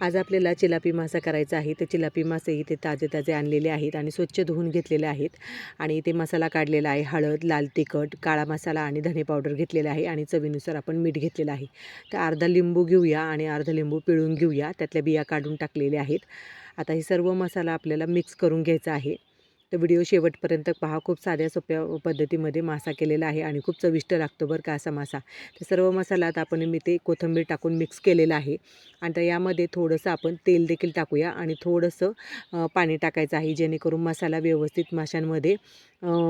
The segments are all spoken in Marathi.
आज आपल्याला चिलापी मासा करायचा आहे. तर चिलापी मासे इथे ताजे ताजे आणलेले आहेत आणि स्वच्छ धुवून घेतलेले आहेत. आणि इथे मसाला काढलेला आहे. हळद, लाल तिखट, काळा मसाला आणि धने पावडर घेतलेला आहे आणि चवीनुसार आपण मीठ घेतलेलं आहे. तर अर्धा लिंबू घेऊया आणि अर्धा लिंबू पिळून घेऊया. त्यातल्या बिया काढून टाकलेल्या आहेत. आता हे सर्व मसाला आपल्याला मिक्स करून घ्यायचा आहे. तर व्हिडिओ शेवटपर्यंत पहा. खूप साध्या सोप्या पद्धतीमध्ये मासा केलेला आहे आणि खूप चविष्ट लागतो बरं का असा मासा. तर सर्व मसाला आता आपण मी ते कोथिंबीर टाकून मिक्स केलेला आहे. आणि तर यामध्ये थोडंसं आपण तेल देखील टाकूया आणि थोडंसं पाणी टाकायचं आहे, जेणेकरून मसाला व्यवस्थित माशांमध्ये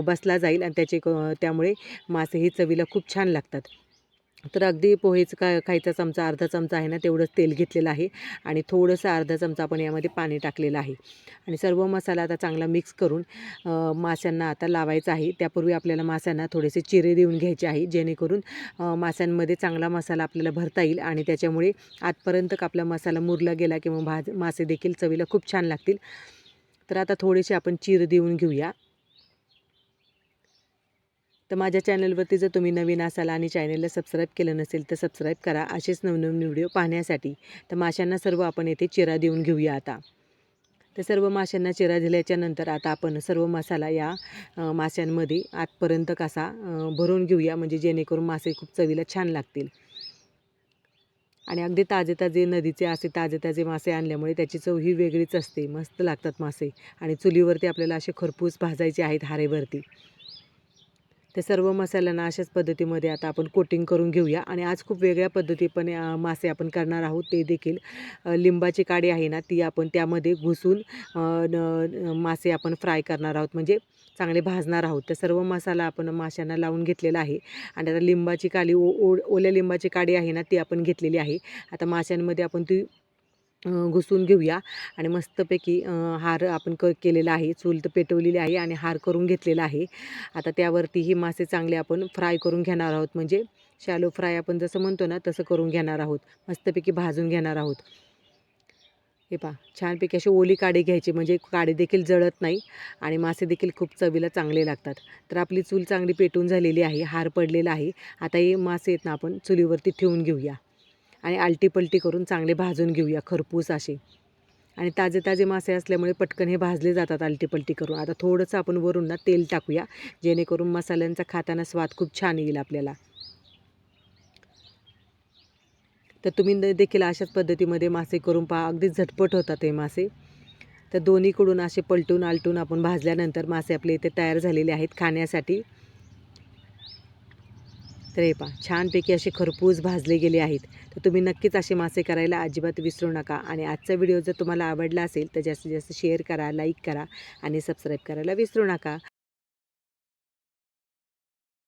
बसला जाईल आणि त्यामुळे मासे ही चवीला खूप छान लागतात. तर अगदी पोहेचं खायचा चमचा, अर्धा चमचा आहे ना, तेवढंच तेल घेतलेलं आहे आणि थोडंसं अर्धा चमचा आपण यामध्ये पाणी टाकलेलं आहे. आणि सर्व मसाला आता चांगला मिक्स करून माशांना आता लावायचा आहे. त्यापूर्वी आपल्याला माशांना थोडेसे चिरे देऊन घ्यायचे आहे, जेणेकरून माशांमध्ये चांगला मसाला आपल्याला भरता येईल आणि त्याच्यामुळे आतपर्यंत आपला मसाला मुरला गेला किंवा मासे देखील चवीला खूप छान लागतील. तर आता थोडेसे आपण चीर देऊन घेऊया. तर माझ्या चॅनलवरती जर तुम्ही नवीन असाल आणि चॅनलला सबस्क्राईब केलं नसेल तर सबस्क्राईब करा असेच नवनवीन व्हिडिओ पाहण्यासाठी. तर माशांना सर्व आपण येथे चिरा देऊन घेऊया आता. तर सर्व माशांना चिरा दिल्याच्यानंतर आता आपण सर्व मसाला या माशांमध्ये आतपर्यंत कसा भरून घेऊया, म्हणजे जेणेकरून मासे खूप चवीला छान लागतील. आणि अगदी ताजे ताजे नदीचे असे ताजे ताजे मासे आणल्यामुळे त्याची चव ही वेगळीच असते. मस्त लागतात मासे. आणि चुलीवरती आपल्याला असे खरपूस भाजायचे आहेत हारेवरती. ते सर्व मसाल्यांना अशाच पद्धतीमध्ये आता आपण कोटिंग करून घेऊया. आणि आज खूप वेगळ्या पद्धतीने मासे आपण करणार आहोत. ते देखील लिंबाची काडी आहे ना, ती आपण त्यामध्ये घुसून मासे आपण फ्राय करणार आहोत, म्हणजे चांगले भाजणार आहोत. तर सर्व मसाला आपण माशांना लावून घेतलेला आहे. आणि आता लिंबाची काडी ओल्या लिंबाची काडी आहे ना, ती आपण घेतलेली आहे. आता माशांमध्ये आपण ती घुसून घेऊया आणि मस्तपैकी हार आपण केलेला आहे. चूल तर पेटवलेली आहे आणि हार करून घेतलेला आहे. आता त्यावरती ही मासे चांगले आपण फ्राय करून घेणार आहोत, म्हणजे शॅलो फ्राय आपण जसं म्हणतो ना, तसं करून घेणार आहोत. मस्तपैकी भाजून घेणार आहोत. हे पहा, छानपैकी अशी ओली काडी घ्यायची, म्हणजे काडी देखील जळत नाही आणि मासे देखील खूप चवीला चांगले लागतात. तर आपली चूल चांगली पेटून झालेली आहे. हार पडलेला आहे. आता हे मासे आहेत ना, आपण चुलीवरती ठेवून घेऊया आणि आलटी-पलटी करून चांगले भाजून घेऊया खरपूस असे. आणि ताजे ताजे मासे असल्यामुळे पटकन हे भाजले जातात आलटी-पलटी करून. आता थोडंसं आपण वरून ना तेल टाकूया, जेणेकरून मसाल्यांचा खाताना स्वाद खूप छान येईल आपल्याला. तर तुम्ही देखील अशाच पद्धतीमध्ये मासे करून पहा. अगदी झटपट होतात हे मासे. तर दोन्हीकडून असे पलटून आलटून आपण भाजल्यानंतर मासे आपले इथे तयार झालेले आहेत खाण्यासाठी. तर हे पहा, छानपैकी असे खरपूस भाजले गेले आहेत. तर तुम्ही नक्कीच असे मासे करायला अजिबात विसरू नका. आणि आजचा व्हिडिओ जर तुम्हाला आवडला असेल तर जास्तीत जास्त शेअर करा, लाईक करा आणि सबस्क्राईब करायला विसरू नका.